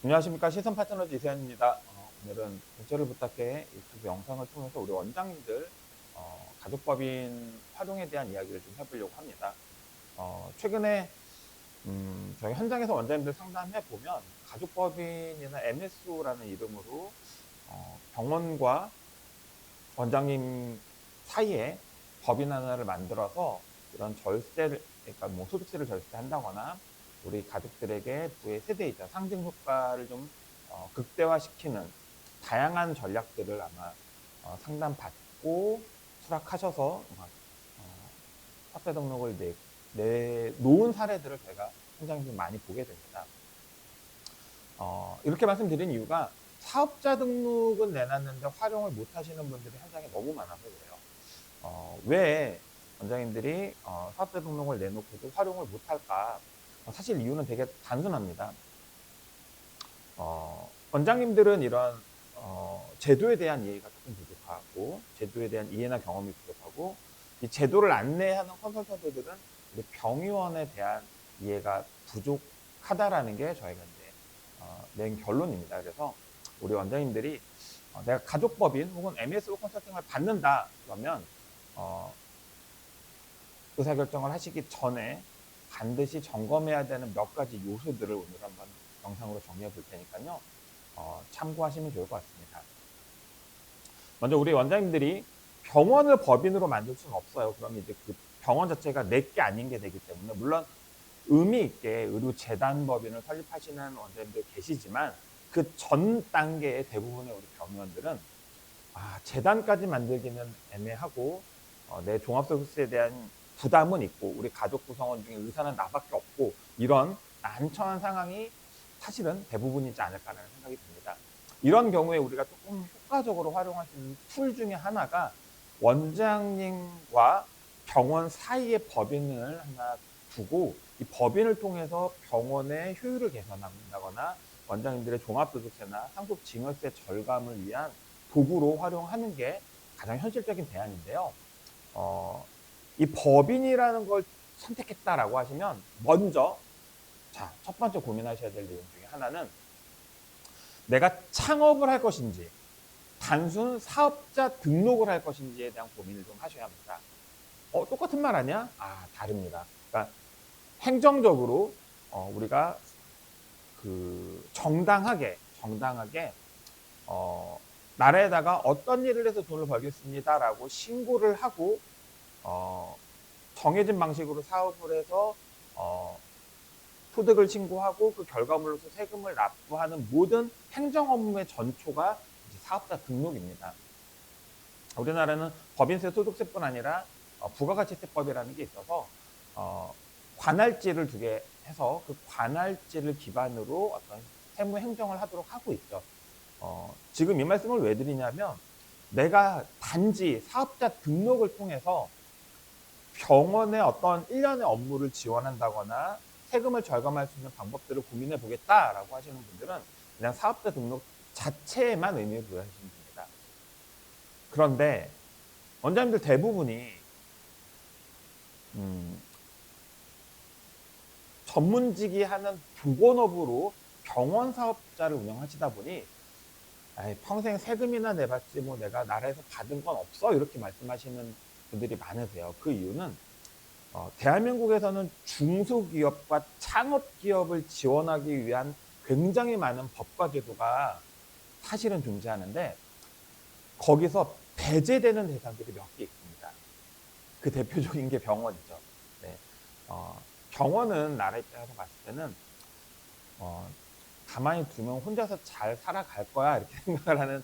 안녕하십니까. 시선 파트너즈 이세현입니다. 오늘은 대처를 부탁해 유튜브 영상을 통해서 우리 원장님들 가족법인 활용에 대한 이야기를 좀 해보려고 합니다. 최근에 저희 현장에서 원장님들 상담해 보면 가족법인이나 MSO라는 이름으로 병원과 원장님 사이에 법인 하나를 만들어서 이런 절세를, 그러니까 뭐 소득세를 절세한다거나 우리 가족들에게 부의 세대이자 상징 효과를 좀 극대화시키는 다양한 전략들을 아마 상담받고 수락하셔서 화폐 등록을 내놓은 사례들을 제가 현장에서 많이 보게 됩니다. 이렇게 말씀드린 이유가 사업자 등록은 내놨는데 활용을 못 하시는 분들이 현장에 너무 많아서 그래요. 왜 원장님들이 사업자 등록을 내놓고도 활용을 못 할까? 사실 이유는 되게 단순합니다. 원장님들은 이런 제도에 대한 이해가 조금 부족하고, 제도에 대한 이해나 경험이 부족하고, 이 제도를 안내하는 컨설턴트들은 우리 병의원에 대한 이해가 부족하다라는 게 저희가 이제 낸 결론입니다. 그래서 우리 원장님들이 내가 가족법인 혹은 MSO 컨설팅을 받는다 그러면 의사결정을 하시기 전에 반드시 점검해야 되는 몇 가지 요소들을 오늘 한번 영상으로 정리해 볼 테니까요. 참고하시면 좋을 것 같습니다. 먼저 우리 원장님들이 병원을 법인으로 만들 수는 없어요. 그럼 이제 그 병원 자체가 내게 아닌 게 되기 때문에, 물론 의미 있게 의료재단 법인을 설립하시는 원장님들 계시지만 그 전 단계의 대부분의 우리 병원들은 재단까지 만들기는 애매하고 내 종합소득세에 대한 부담은 있고 우리 가족 구성원 중에 의사는 나밖에 없고 이런 난처한 상황이 사실은 대부분이지 않을까라는 생각이 듭니다. 이런 경우에 우리가 조금 효과적으로 활용할 수 있는 툴 중에 하나가 원장님과 병원 사이에 법인을 하나 두고 이 법인을 통해서 병원의 효율을 개선한다거나 원장님들의 종합소득세나 상속징여세 절감을 위한 도구로 활용하는 게 가장 현실적인 대안인데요. 이 법인이라는 걸 선택했다라고 하시면 먼저 첫 번째 고민하셔야 될 내용 중에 하나는 내가 창업을 할 것인지 단순 사업자 등록을 할 것인지에 대한 고민을 좀 하셔야 합니다. 똑같은 말 아니야? 다릅니다. 그러니까 행정적으로 우리가 그 정당하게 나라에다가 어떤 일을 해서 돈을 벌겠습니다라고 신고를 하고 정해진 방식으로 사업을 해서 소득을 신고하고 그 결과물로서 세금을 납부하는 모든 행정 업무의 전초가 이제 사업자 등록입니다. 우리나라는 법인세, 소득세뿐 아니라 부가가치세법이라는 게 있어서 관할지를 두게 해서 그 관할지를 기반으로 어떤 세무 행정을 하도록 하고 있죠. 지금 이 말씀을 왜 드리냐면 내가 단지 사업자 등록을 통해서 병원의 어떤 일련의 업무를 지원한다거나 세금을 절감할 수 있는 방법들을 고민해 보겠다라고 하시는 분들은 그냥 사업자 등록 자체에만 의미를 부여하시면 됩니다. 그런데 원장님들 대부분이 전문직이 하는 보건업으로 병원 사업자를 운영하시다 보니 평생 세금이나 내봤지 뭐 내가 나라에서 받은 건 없어 이렇게 말씀하시는 분들이 많으세요. 그 이유는 대한민국에서는 중소기업과 창업기업을 지원하기 위한 굉장히 많은 법과 제도가 사실은 존재하는데 거기서 배제되는 대상들이 몇 개 있습니다. 그 대표적인 게 병원이죠. 네. 병원은 나라 입장에서 봤을 때는 가만히 두면 혼자서 잘 살아갈 거야 이렇게 생각을 하는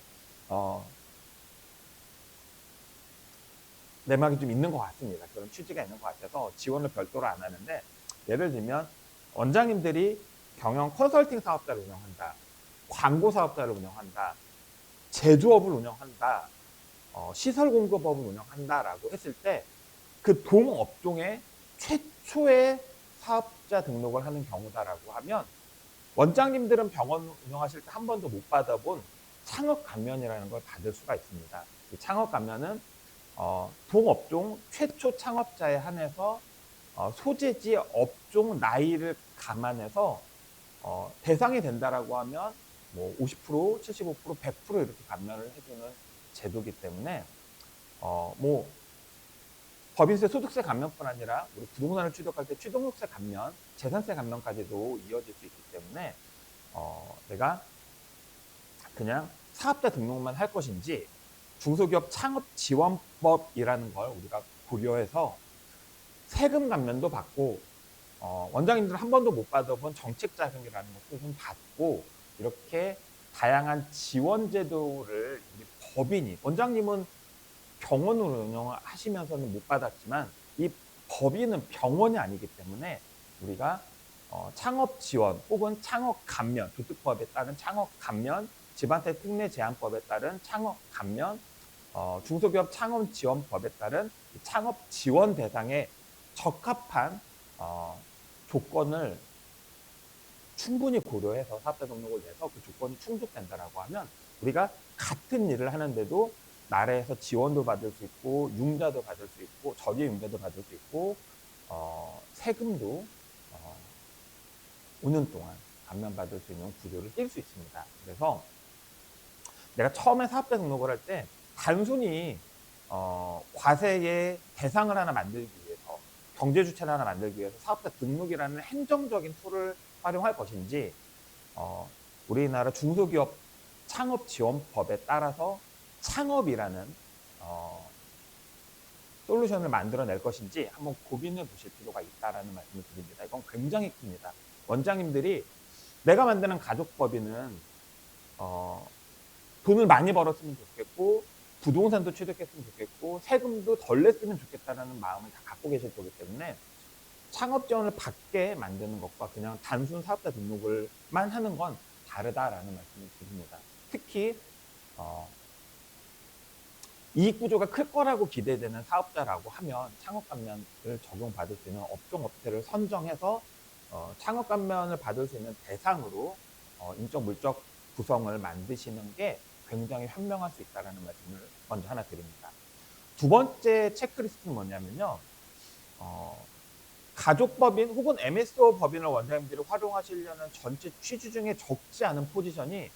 내막이 좀 있는 것 같습니다. 그런 취지가 있는 것 같아서 지원을 별도로 안 하는데, 예를 들면 원장님들이 경영 컨설팅 사업자를 운영한다, 광고 사업자를 운영한다, 제조업을 운영한다, 시설 공급업을 운영한다라고 했을 때 그 동업종의 최초의 사업자 등록을 하는 경우다라고 하면 원장님들은 병원 운영하실 때 한 번도 못 받아본 창업감면이라는 걸 받을 수가 있습니다. 이 창업감면은 동업종 최초 창업자에 한해서 소재지 업종 나이를 감안해서 대상이 된다라고 하면 뭐 50%, 75%, 100% 이렇게 감면을 해주는 제도이기 때문에 뭐 법인세, 소득세 감면뿐 아니라 우리 부동산을 취득할 때 취득세 감면, 재산세 감면까지도 이어질 수 있기 때문에 내가 그냥 사업자 등록만 할 것인지 중소기업 창업지원법이라는 걸 우리가 고려해서 세금 감면도 받고 원장님들은 한 번도 못 받아본 정책자금이라는 것도 좀 받고 이렇게 다양한 지원 제도를 우리 법인이, 원장님은 병원을 운영하시면서는 못 받았지만 이 법인은 병원이 아니기 때문에 우리가 창업 지원 혹은 창업 감면, 도특법에 따른 창업 감면, 집안세 특례 제한법에 따른 창업 감면, 중소기업 창업 지원법에 따른 창업 지원 대상에 적합한 조건을 충분히 고려해서 사업자 등록을 내서 그 조건이 충족된다라고 하면 우리가 같은 일을 하는데도 나라에서 지원도 받을 수 있고 융자도 받을 수 있고 저비의 융자도 받을 수 있고 세금도 5년 동안 감면받을 수 있는 구조를 띌 수 있습니다. 그래서 내가 처음에 사업자 등록을 할 때 단순히 과세의 대상을 하나 만들기 위해서, 경제주체를 하나 만들기 위해서 사업자 등록이라는 행정적인 툴을 활용할 것인지 우리나라 중소기업 창업지원법에 따라서 창업이라는 솔루션을 만들어낼 것인지 한번 고민해 보실 필요가 있다는 말씀을 드립니다. 이건 굉장히 큽니다. 원장님들이 내가 만드는 가족법인은 돈을 많이 벌었으면 좋겠고 부동산도 취득했으면 좋겠고 세금도 덜 냈으면 좋겠다는 마음을 다 갖고 계실 거기 때문에 창업 지원을 받게 만드는 것과 그냥 단순 사업자 등록을만 하는 건 다르다라는 말씀을 드립니다. 특히 이익 구조가 클 거라고 기대되는 사업자라고 하면 창업 감면을 적용받을 수 있는 업종 업체를 선정해서 창업 감면을 받을 수 있는 대상으로 인적 물적 구성을 만드시는 게 굉장히 현명할 수 있다는 말씀을 먼저 하나 드립니다. 두 번째 체크리스트는 뭐냐면요. 가족법인 혹은 MSO 법인을 원장님들이 활용하시려는 전체 취지 중에 적지 않은 포지션이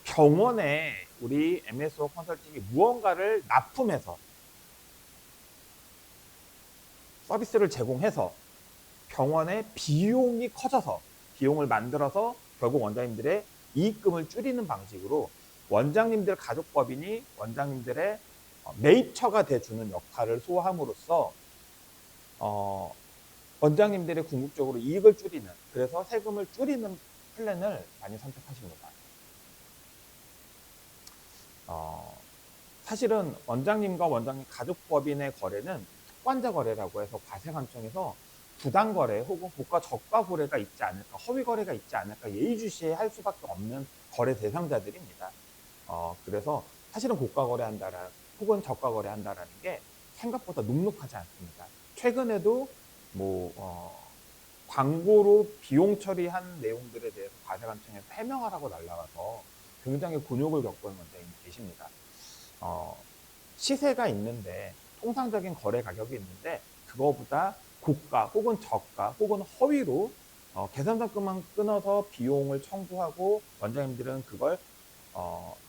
병원에 우리 MSO 컨설팅이 무언가를 납품해서 서비스를 제공해서 병원의 비용이 커져서 비용을 만들어서 결국 원장님들의 이익금을 줄이는 방식으로 원장님들 가족법인이 원장님들의 매입처가 돼주는 역할을 소화함으로써 원장님들이 궁극적으로 이익을 줄이는, 그래서 세금을 줄이는 플랜을 많이 선택하십니다. 사실은 원장님과 원장님 가족법인의 거래는 특관자 거래라고 해서 과세관청에서 부당 거래 혹은 고가 저가 거래가 있지 않을까, 허위 거래가 있지 않을까 예의주시할 수밖에 없는 거래 대상자들입니다. 그래서 사실은 고가 거래한다라 혹은 저가 거래한다라는 게 생각보다 눅눅하지 않습니다. 최근에도 광고로 비용 처리한 내용들에 대해서 과세관청에서 해명하라고 날라와서 굉장히 곤욕을 겪고 있는 원장님이 계십니다. 시세가 있는데 통상적인 거래 가격이 있는데 그거보다 고가 혹은 저가 혹은 허위로 계산서금만 끊어서 비용을 청구하고 원장님들은 그걸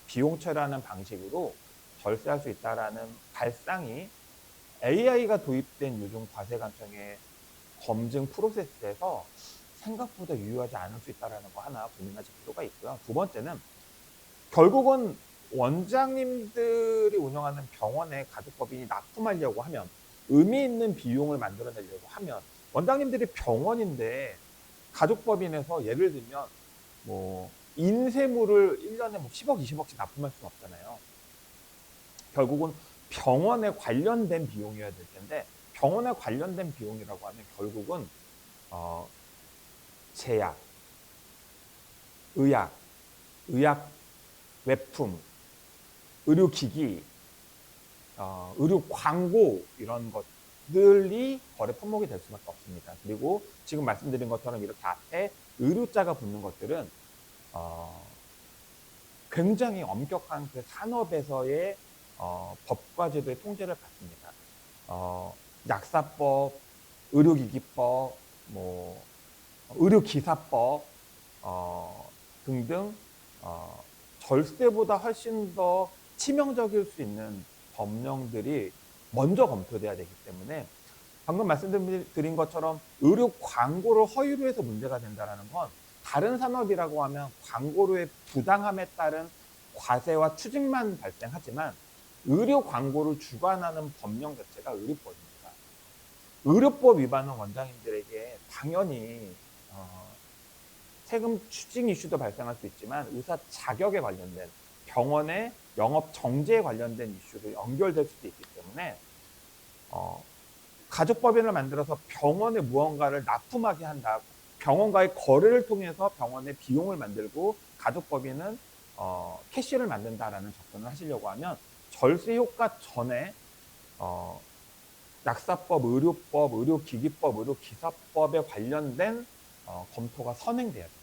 비용 처리하는 방식으로 절세할 수 있다라는 발상이 AI가 도입된 요즘 과세관청의 검증 프로세스에서 생각보다 유효하지 않을 수 있다는 거 하나 고민하실 필요가 있고요. 두 번째는 결국은 원장님들이 운영하는 병원에 가족법인이 납품하려고 하면 의미 있는 비용을 만들어내려고 하면 원장님들이 병원인데 가족법인에서 예를 들면 인쇄물을 1년에 10억, 20억씩 납품할 수는 없잖아요. 결국은 병원에 관련된 비용이어야 될 텐데 병원에 관련된 비용이라고 하면 결국은 제약, 의약 외품, 의료기기, 의료 광고 이런 것들이 거래 품목이 될 수밖에 없습니다. 그리고 지금 말씀드린 것처럼 이렇게 앞에 의료자가 붙는 것들은 굉장히 엄격한 그 산업에서의 법과 제도의 통제를 받습니다. 약사법, 의료기기법, 의료기사법 등등 절세보다 훨씬 더 치명적일 수 있는 법령들이 먼저 검토돼야 되기 때문에 방금 말씀드린 것처럼 의료 광고를 허위로 해서 문제가 된다는 건 다른 산업이라고 하면 광고료의 부당함에 따른 과세와 추징만 발생하지만 의료 광고를 주관하는 법령 자체가 의료법입니다. 의료법 위반은 원장님들에게 당연히 세금 추징 이슈도 발생할 수 있지만 의사 자격에 관련된 병원의 영업 정지에 관련된 이슈로 연결될 수도 있기 때문에 가족법인을 만들어서 병원에 무언가를 납품하게 한다. 병원과의 거래를 통해서 병원의 비용을 만들고 가족법인은 캐시를 만든다라는 접근을 하시려고 하면 절세 효과 전에 약사법, 의료법, 의료기기법, 의료기사법에 관련된 검토가 선행돼야 됩니다.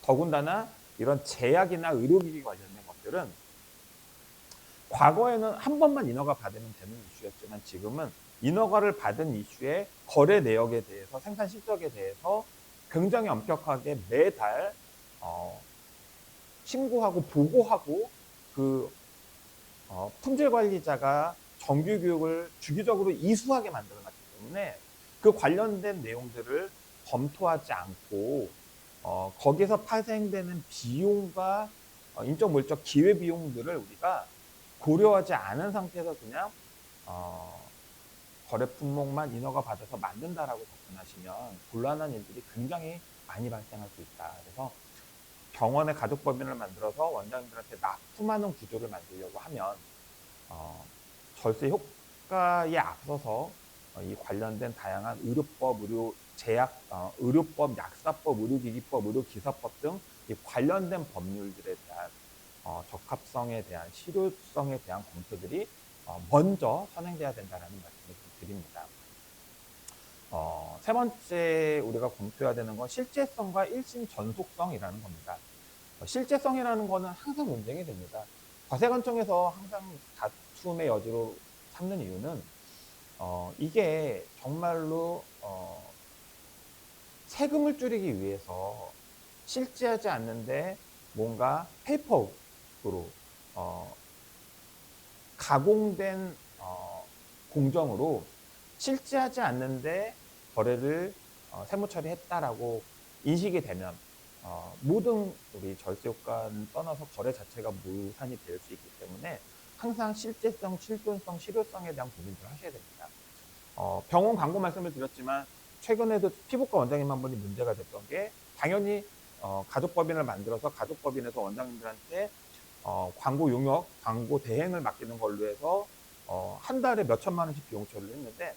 더군다나 이런 제약이나 의료기기 관련된 것들은 과거에는 한 번만 인허가 받으면 되는 이슈였지만 지금은 인허가를 받은 이슈의 거래 내역에 대해서 생산 실적에 대해서 굉장히 엄격하게 매달 신고하고 보고하고 그 품질 관리자가 정규 교육을 주기적으로 이수하게 만들어놨기 때문에 그 관련된 내용들을 검토하지 않고 거기서 파생되는 비용과 인적 물적 기회 비용들을 우리가 고려하지 않은 상태에서 그냥 거래 품목만 인허가 받아서 만든다라고 접근하시면 곤란한 일들이 굉장히 많이 발생할 수 있다. 그래서 병원의 가족법인을 만들어서 원장님들한테 납품하는 구조를 만들려고 하면 절세 효과에 앞서서 이 관련된 다양한 의료법, 의료제약, 의료법, 약사법, 의료기기법, 의료기사법 등 이 관련된 법률들에 대한 적합성에 대한 실효성에 대한 검토들이 먼저 선행돼야 된다는 말씀을 드립니다. 세 번째 우리가 검토해야 되는 건 실제성과 일심 전속성이라는 겁니다. 실제성이라는 거는 항상 논쟁이 됩니다. 과세관청에서 항상 다툼의 여지로 삼는 이유는 이게 정말로 세금을 줄이기 위해서 실제하지 않는데 뭔가 페이퍼로 가공된 공정으로 실제하지 않는데 거래를 세무 처리했다라고 인식이 되면 모든 우리 절세 효과는 떠나서 거래 자체가 무산이 될 수 있기 때문에 항상 실제성, 실존성, 실효성에 대한 고민들을 하셔야 됩니다. 병원 광고 말씀을 드렸지만 최근에도 피부과 원장님 한 분이 문제가 됐던 게 당연히 가족법인을 만들어서 가족법인에서 원장님들한테 광고 용역, 광고 대행을 맡기는 걸로 해서 한 달에 몇 천만 원씩 비용 처리를 했는데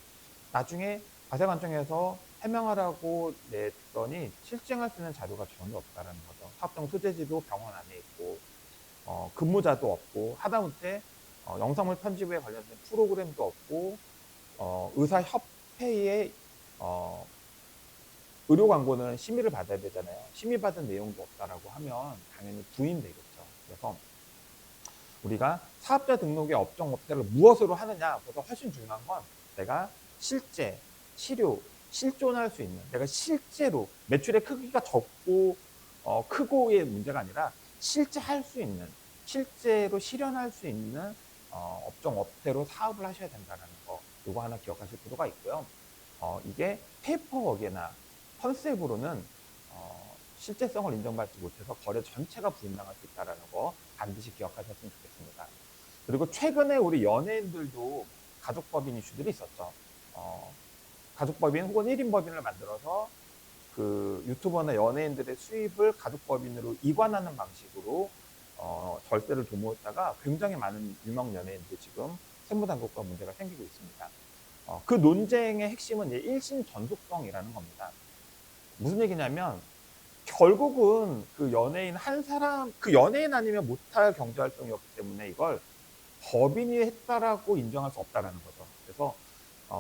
나중에 과세관청에서 해명하라고 냈더니 실증할 수 있는 자료가 전혀 없다는 거죠. 사업장 소재지도 병원 안에 있고 근무자도 없고 하다못해 영상물 편집에 관련된 프로그램도 없고 의사협회의 의료 광고는 심의를 받아야 되잖아요. 심의받은 내용도 없다라고 하면 당연히 부인되겠죠. 그래서 우리가 사업자 등록의 업종 업태를 무엇으로 하느냐보다 훨씬 중요한 건 내가 실제 치료 실존할 수 있는 내가 실제로 매출의 크기가 적고 크고의 문제가 아니라 실제 할 수 있는 실제로 실현할 수 있는 업종 업태로 사업을 하셔야 된다는 거 이거 하나 기억하실 필요가 있고요. 이게 페이퍼워크나 컨셉으로는 실제성을 인정받지 못해서 거래 전체가 부인당할 수 있다는 거 반드시 기억하셨으면 좋겠습니다. 그리고 최근에 우리 연예인들도 가족법인 이슈들이 있었죠. 가족법인 혹은 1인 법인을 만들어서 그 유튜버나 연예인들의 수입을 가족법인으로 이관하는 방식으로 절세를 도모했다가 굉장히 많은 유명 연예인들 지금 세무당국과 문제가 생기고 있습니다. 그 논쟁의 핵심은 일심 전속성이라는 겁니다. 무슨 얘기냐면 결국은 그 연예인 한 사람, 그 연예인 아니면 못할 경제활동이었기 때문에 이걸 법인이 했다라고 인정할 수 없다라는 거죠. 그래서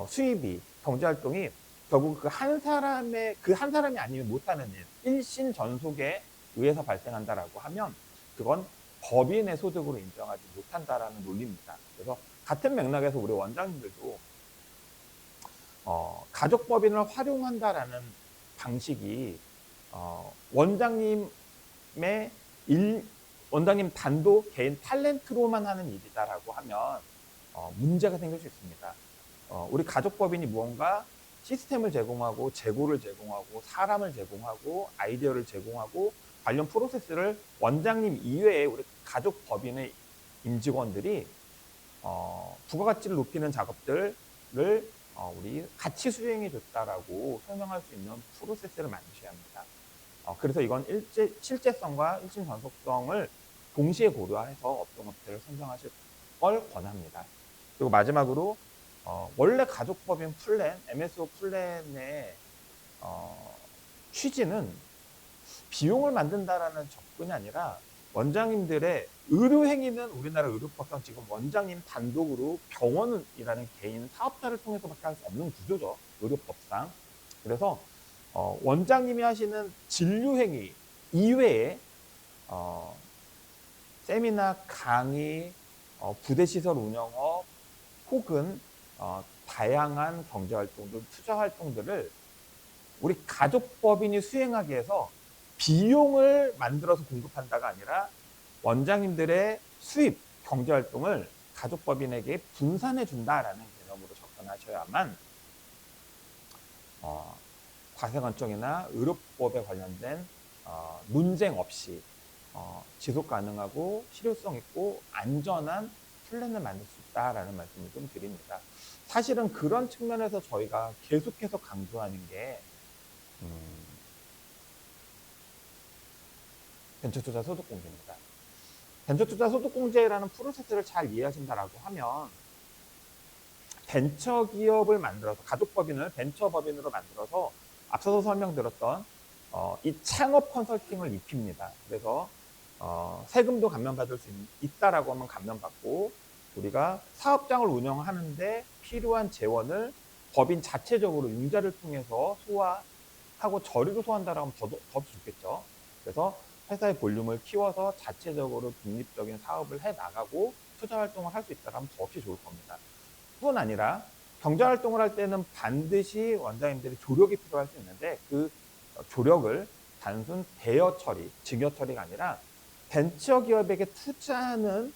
수입이, 경제활동이 결국 그 한 사람이 아니면 못하는 일, 일심 전속에 의해서 발생한다라고 하면 그건 법인의 소득으로 인정하지 못한다라는 논리입니다. 그래서 같은 맥락에서 우리 원장님들도 가족법인을 활용한다라는 방식이 원장님의 원장님 단독 개인 탤런트로만 하는 일이다라고 하면 문제가 생길 수 있습니다. 우리 가족법인이 무언가 시스템을 제공하고 재고를 제공하고 사람을 제공하고 아이디어를 제공하고 관련 프로세스를 원장님 이외에 우리 가족법인의 임직원들이 부가가치를 높이는 작업들을 우리 같이 수행해 줬다라고 설명할 수 있는 프로세스를 만드셔야 합니다. 그래서 이건 실제성과 일심 전속성을 동시에 고려해서 업종업체를 선정하실 걸 권합니다. 그리고 마지막으로 원래 가족법인 플랜, MSO 플랜의 취지는 비용을 만든다라는 접근이 아니라 원장님들의 의료행위는 우리나라 의료법상 지금 원장님 단독으로 병원이라는 개인 사업자를 통해서밖에 할 수 없는 구조죠. 의료법상. 그래서 원장님이 하시는 진료행위 이외에 세미나, 강의, 부대시설 운영업 혹은 다양한 경제활동들, 투자활동들을 우리 가족법인이 수행하기 위해서 비용을 만들어서 공급한다가 아니라 원장님들의 수입, 경제활동을 가족법인에게 분산해 준다라는 개념으로 접근하셔야만 과세관청이나 의료법에 관련된 논쟁 없이 지속 가능하고 실효성 있고 안전한 플랜을 만들 수 있다라는 말씀을 좀 드립니다. 사실은 그런 측면에서 저희가 계속해서 강조하는 게 벤처투자 소득공제입니다. 벤처투자 소득공제라는 프로세스를 잘 이해하신다라고 하면 벤처기업을 만들어서 가족법인을 벤처법인으로 만들어서 앞서서 설명드렸던 이 창업 컨설팅을 입힙니다. 그래서 세금도 감면받을 수 있다라고 하면 감면받고 우리가 사업장을 운영하는데 필요한 재원을 법인 자체적으로 융자를 통해서 소화하고 저리로 소화한다라고 하면 더 좋겠죠. 그래서 회사의 볼륨을 키워서 자체적으로 독립적인 사업을 해나가고 투자활동을 할 수 있다면 더없이 좋을 겁니다. 뿐 아니라 경제활동을 할 때는 반드시 원장님들이 조력이 필요할 수 있는데 그 조력을 단순 대여 처리, 증여 처리가 아니라 벤처기업에게 투자하는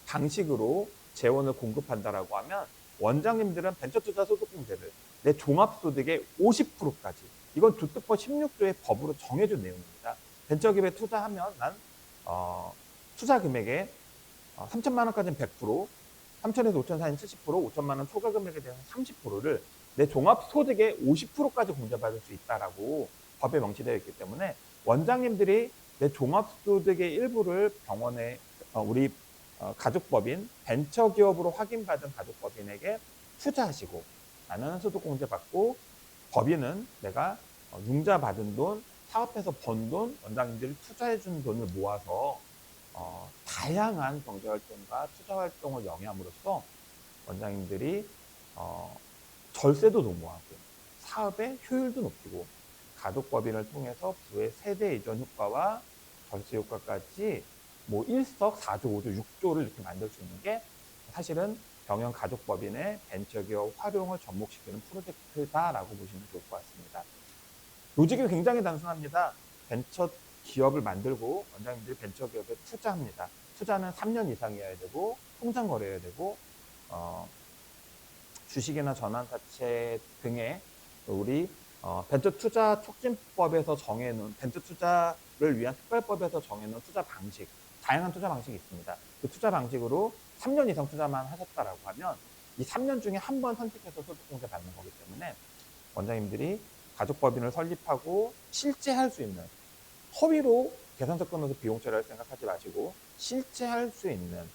방식으로 재원을 공급한다라고 하면 원장님들은 벤처투자 소득공제를 내 종합소득의 50%까지 이건 주특법 16조의 법으로 정해준 내용입니다. 벤처기업에 투자하면 난 투자 금액의 3천만 원까지는 100%, 3천에서 5천 사이는 70%, 5천만 원 초과 금액에 대해서 30%를 내 종합소득의 50%까지 공제받을 수 있다라고 법에 명시되어 있기 때문에 원장님들이 내 종합소득의 일부를 병원에 우리 가족법인 벤처기업으로 확인받은 가족법인에게 투자하시고 나는 소득공제 받고 법인은 내가 융자 받은 돈, 사업해서 번 돈, 원장님들이 투자해준 돈을 모아서 다양한 경제활동과 투자활동을 영위함으로써 원장님들이 절세도 도모하고 사업의 효율도 높이고 가족법인을 통해서 부의 세대 이전 효과와 절세 효과까지 뭐 일석사조, 5조, 6조를 이렇게 만들 수 있는 게 사실은 병영 가족법인의 벤처기업 활용을 접목시키는 프로젝트다라고 보시면 좋을 것 같습니다. 로직이 굉장히 단순합니다. 벤처 기업을 만들고 원장님들이 벤처기업에 투자합니다. 투자는 3년 이상이어야 되고 통장 거래해야 되고 주식이나 전환사채 등의 우리 벤처투자 촉진법에서 정해놓은 벤처투자를 위한 특별법에서 정해놓은 투자 방식, 다양한 투자 방식이 있습니다. 그 투자 방식으로 3년 이상 투자만 하셨다라고 하면 이 3년 중에 한 번 선택해서 소득공제 받는 거기 때문에 원장님들이 가족법인을 설립하고 실제 할 수 있는 허위로 계산서 끊어서 비용 처리할 생각하지 마시고 실제 할 수 있는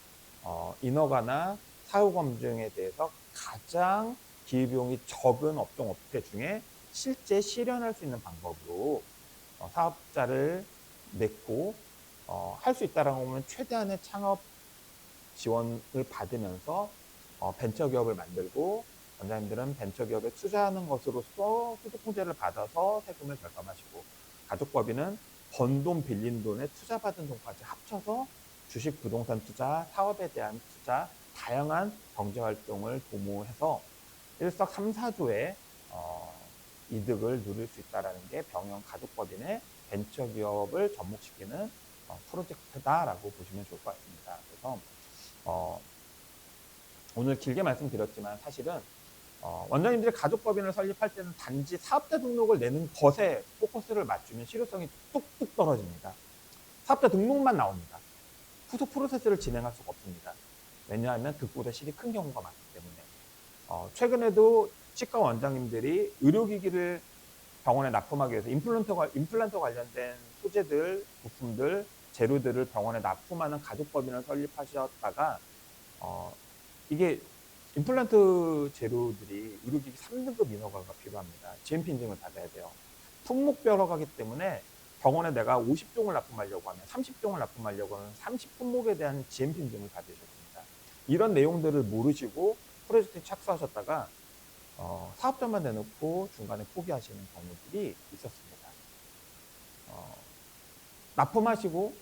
인허가나 사후 검증에 대해서 가장 기회비용이 적은 업종 업체 중에 실제 실현할 수 있는 방법으로 사업자를 맺고 할 수 있다라고 하면 최대한의 창업 지원을 받으면서 벤처기업을 만들고 원장님들은 벤처기업에 투자하는 것으로서 소득공제를 받아서 세금을 결감하시고 가족법인은 번 돈, 빌린 돈에 투자받은 돈까지 합쳐서 주식, 부동산 투자, 사업에 대한 투자, 다양한 경제활동을 도모해서 일석삼사조의 이득을 누릴 수 있다는 게 병영 가족법인의 벤처기업을 접목시키는 프로젝트다라고 보시면 좋을 것 같습니다. 그래서 오늘 길게 말씀드렸지만 사실은 원장님들이 가족법인을 설립할 때는 단지 사업자 등록을 내는 것에 포커스를 맞추면 실효성이 뚝뚝 떨어집니다. 사업자 등록만 나옵니다. 후속 프로세스를 진행할 수가 없습니다. 왜냐하면 득보다 실이 큰 경우가 많기 때문에. 최근에도 치과 원장님들이 의료기기를 병원에 납품하기 위해서 임플란트 관련된 소재들, 부품들, 재료들을 병원에 납품하는 가족법인을 설립하셨다가 이게 임플란트 재료들이 의료기기 3등급 인허가가 필요합니다. GMP 인증을 받아야 돼요. 품목별로 가기 때문에 병원에 내가 50종을 납품하려고 하면 30종을 납품하려고 하면 30품목에 대한 GMP 인증을 받으셔야 됩니다. 이런 내용들을 모르시고 프로젝트에 착수하셨다가 사업자만 내놓고 중간에 포기하시는 경우들이 있었습니다. 납품하시고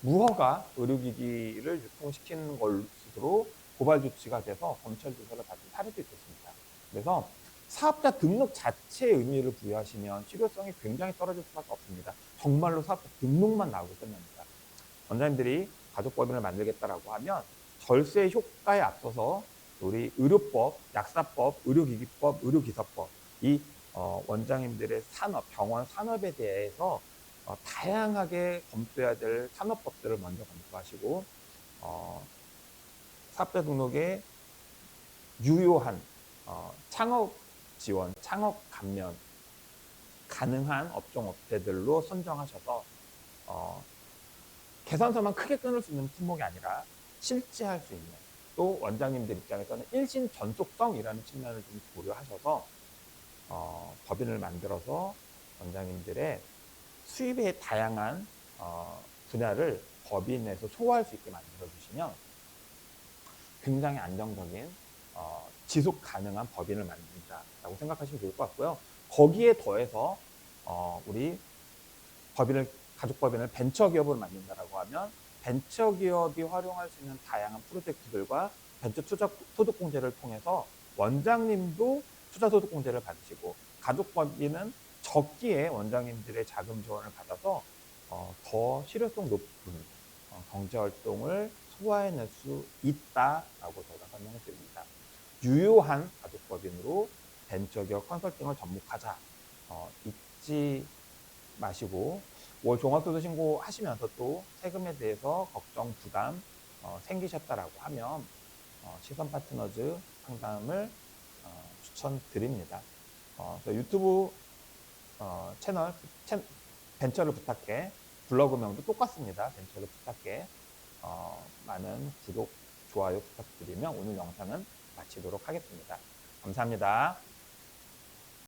무허가 의료기기를 유통시키는 것으로 고발 조치가 돼서 검찰 조사를 받은 사례도 있었습니다. 그래서 사업자 등록 자체의 의미를 부여하시면 실효성이 굉장히 떨어질 수밖에 없습니다. 정말로 사업자 등록만 나오고 끝납니다. 원장님들이 가족법인을 만들겠다라고 하면 절세 효과에 앞서서 우리 의료법, 약사법, 의료기기법, 의료기사법 이 원장님들의 산업, 병원 산업에 대해서 다양하게 검토해야 될 산업법들을 먼저 검토하시고 사업자 등록에 유효한 창업 지원, 창업 감면 가능한 업종 업체들로 선정하셔서 계산서만 크게 끊을 수 있는 품목이 아니라 실제 할 수 있는 또 원장님들 입장에서는 일신 전속성이라는 측면을 좀 고려하셔서 법인을 만들어서 원장님들의 수입의 다양한 분야를 법인에서 소화할 수 있게 만들어 주시면 굉장히 안정적인 지속 가능한 법인을 만든다라고 생각하시면 좋을 것 같고요. 거기에 더해서 우리 가족법인을 벤처기업으로 만든다라고 하면 벤처기업이 활용할 수 있는 다양한 프로젝트들과 벤처 투자 소득공제를 통해서 원장님도 투자 소득공제를 받으시고 가족법인은 적기에 원장님들의 자금 지원을 받아서 더 실효성 높은 경제활동을 소화해낼 수 있다라고 저희가 설명을 드립니다. 유효한 가족법인으로 벤처기업 컨설팅을 접목하자. 잊지 마시고 월 종합소득 신고 하시면서 또 세금에 대해서 걱정, 부담 생기셨다라고 하면 시선 파트너즈 상담을 추천드립니다. 유튜브 채널 벤처를 부탁해 블로그명도 똑같습니다. 벤처를 부탁해 많은 구독, 좋아요 부탁드리며 오늘 영상은 마치도록 하겠습니다. 감사합니다.